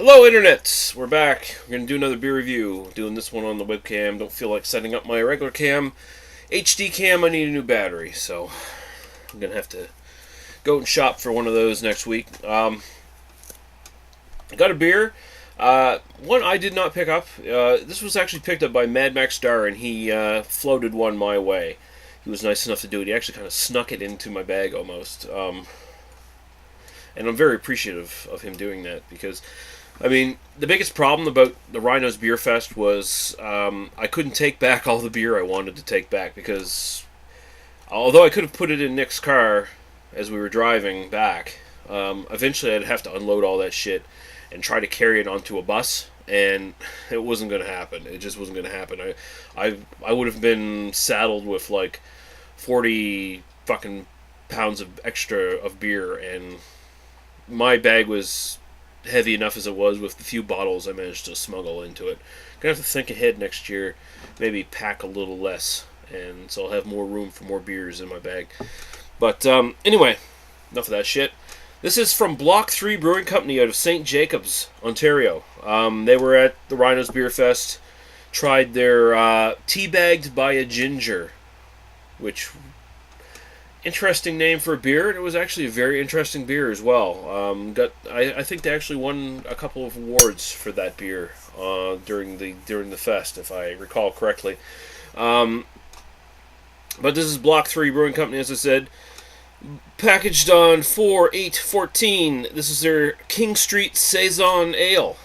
Hello, Internet! We're back. We're going to do another beer review. Doing this one on the webcam. Don't feel like setting up my regular cam. HD cam, I need a new battery, so I'm going to have to go and shop for one of those next week. I got a beer. One I did not pick up. This was actually picked up by Mad Max Star, and he floated one my way. He was nice enough to do it. He actually kind of snuck it into my bag almost. And I'm very appreciative of him doing that because, I mean, the biggest problem about the Rhinos Beer Fest was I couldn't take back all the beer I wanted to take back because although I could have put it in Nick's car as we were driving back, eventually I'd have to unload all that shit and try to carry it onto a bus, and it wasn't going to happen. It just wasn't going to happen. I would have been saddled with like 40 fucking pounds of extra of beer, and my bag was heavy enough as it was with the few bottles I managed to smuggle into it. Gonna have to think ahead next year, maybe pack a little less, and so I'll have more room for more beers in my bag. But anyway, enough of that shit. This is from Block 3 Brewing Company out of St. Jacobs, Ontario. They were at the Rhinos Beer Fest, tried their Teabagged by a Ginger, which, interesting name for a beer, and it was actually a very interesting beer as well. I think they actually won a couple of awards for that beer during the fest, if I recall correctly. But this is Block 3 Brewing Company, as I said, packaged on 4/8/14. This is their King Street Saison Ale.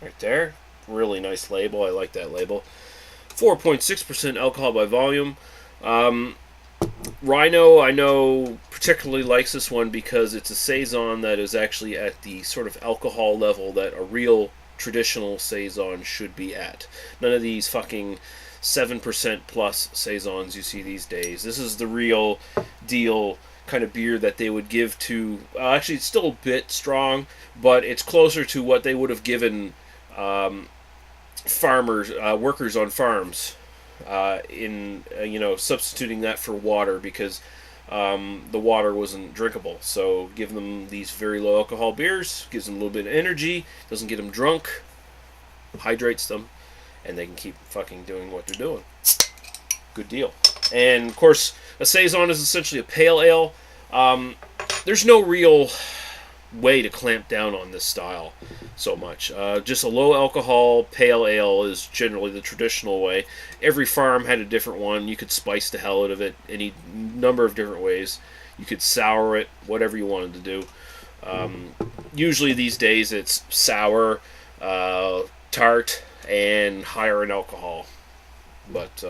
Right there. Really nice label. I like that label. 4.6% alcohol by volume. Rhino, I know, particularly likes this one because it's a Saison that is actually at the sort of alcohol level that a real traditional Saison should be at. None of these fucking 7% plus Saisons you see these days. This is the real deal kind of beer that they would give to... actually, it's still a bit strong, but it's closer to what they would have given farmers, workers on farms, substituting that for water because the water wasn't drinkable. So give them these very low alcohol beers, gives them a little bit of energy, doesn't get them drunk, hydrates them, and they can keep fucking doing what they're doing. Good deal. And of course, a Saison is essentially a pale ale. There's no real way to clamp down on this style so much. Just a low alcohol pale ale is generally the traditional way. Every farm had a different one. You could spice the hell out of it any number of different ways. You could sour it, whatever you wanted to do. Usually these days it's sour, tart, and higher in alcohol. But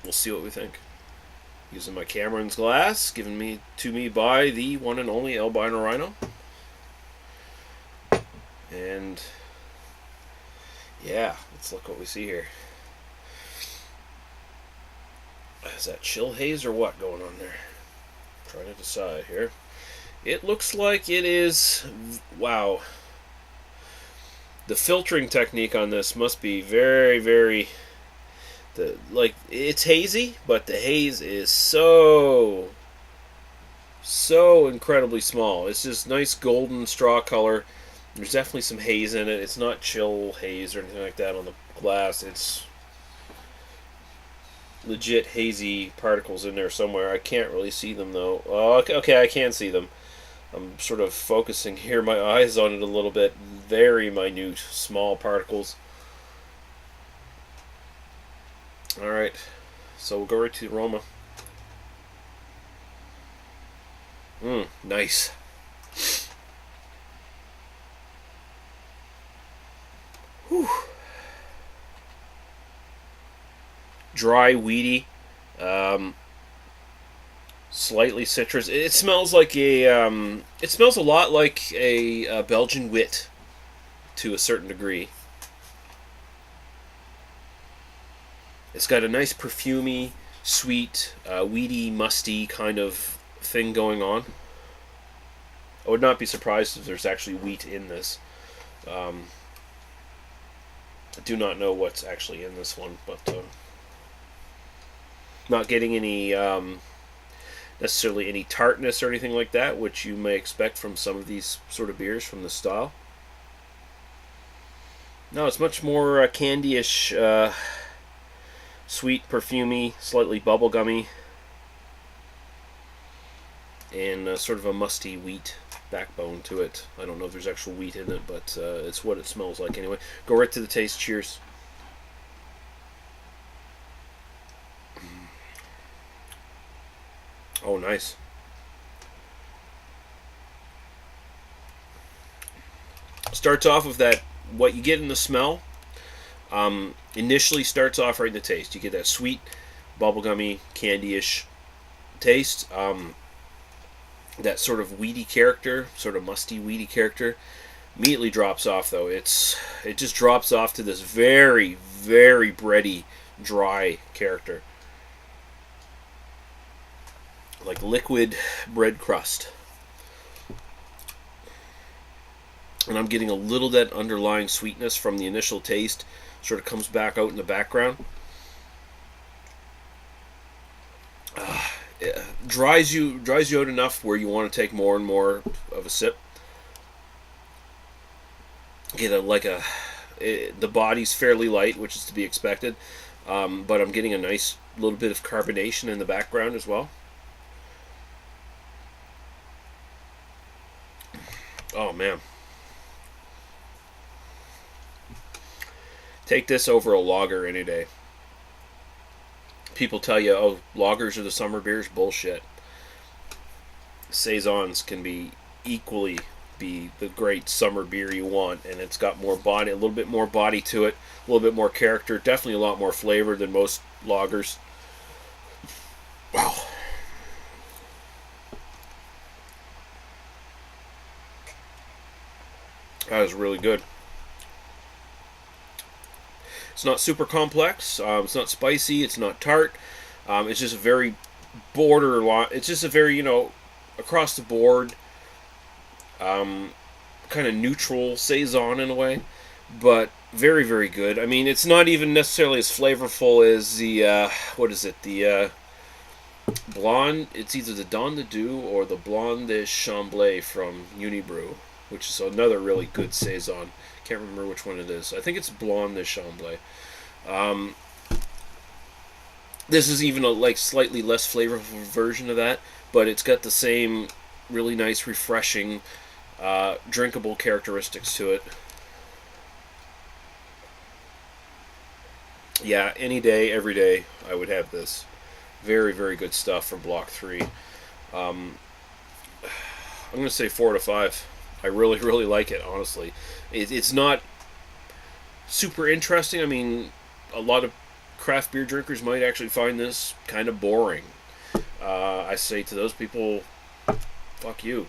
we'll see what we think. Using my Cameron's glass, given to me by the one and only Albino Rhino. And yeah, let's look what we see here. Is that chill haze or what going on there? Trying to decide here. It looks like it is... Wow. The filtering technique on this must be very, very... it's hazy, but the haze is so incredibly small. It's just nice golden straw color. There's definitely some haze in it. It's not chill haze or anything like that on the glass. It's legit hazy particles in there somewhere. I can't really see them though. Oh, okay, I can see them. I'm sort of focusing here my eyes on it a little bit. Very minute, small particles. Alright, so we'll go right to the aroma. Nice. Whew. Dry, weedy, slightly citrus. It smells like it smells a lot like a Belgian wit to a certain degree. It's got a nice perfumey, sweet, weedy, musty kind of thing going on. I would not be surprised if there's actually wheat in this. I do not know what's actually in this one, but not getting any necessarily any tartness or anything like that, which you may expect from some of these sort of beers from this style. No, it's much more candy-ish, sweet, perfumey, slightly bubblegummy, and sort of a musty wheat backbone to it. I don't know if there's actual wheat in it, but it's what it smells like anyway. Go right to the taste. Cheers. Oh, nice. Starts off with that, what you get in the smell, initially starts off right in the taste. You get that sweet, bubblegummy, candy-ish taste. That sort of weedy character, sort of musty, weedy character, immediately drops off, though. It just drops off to this very, very bready, dry character. Like liquid bread crust. And I'm getting a little of that underlying sweetness from the initial taste. Sort of comes back out in the background. It dries you out enough where you want to take more and more of a sip. Get the body's fairly light, which is to be expected, but I'm getting a nice little bit of carbonation in the background as well. Oh man. Take this over a lager any day. People tell you, oh, lagers are the summer beers. Bullshit. Saisons can equally be the great summer beer you want, and it's got more body, a little bit more body to it, a little bit more character, definitely a lot more flavor than most lagers. Wow. That is really good. It's not super complex. It's not spicy. It's not tart. It's just a very borderline. It's just a very, across the board, kind of neutral saison in a way, but very, very good. I mean, it's not even necessarily as flavorful as the what is it? The blonde. It's either the Don de Doux or the Blonde de Chamblay from Unibrew, which is another really good saison. Can't remember which one it is. I think it's Blonde de Chamblay. This is even a slightly less flavorful version of that, but it's got the same really nice, refreshing, drinkable characteristics to it. Yeah, any day, every day, I would have this. Very, very good stuff from Block 3. I'm going to say 4 out of 5. I really, really like it, honestly. It's not super interesting. I mean, a lot of craft beer drinkers might actually find this kind of boring. I say to those people, fuck you.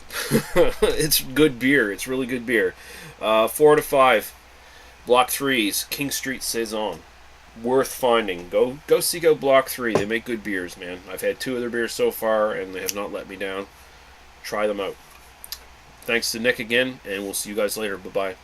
It's good beer. It's really good beer. 4 out of 5. Block 3's King Street Saison. Worth finding. Go seek out Block 3. They make good beers, man. I've had 2 of their beers so far, and they have not let me down. Try them out. Thanks to Nick again, and we'll see you guys later. Bye-bye.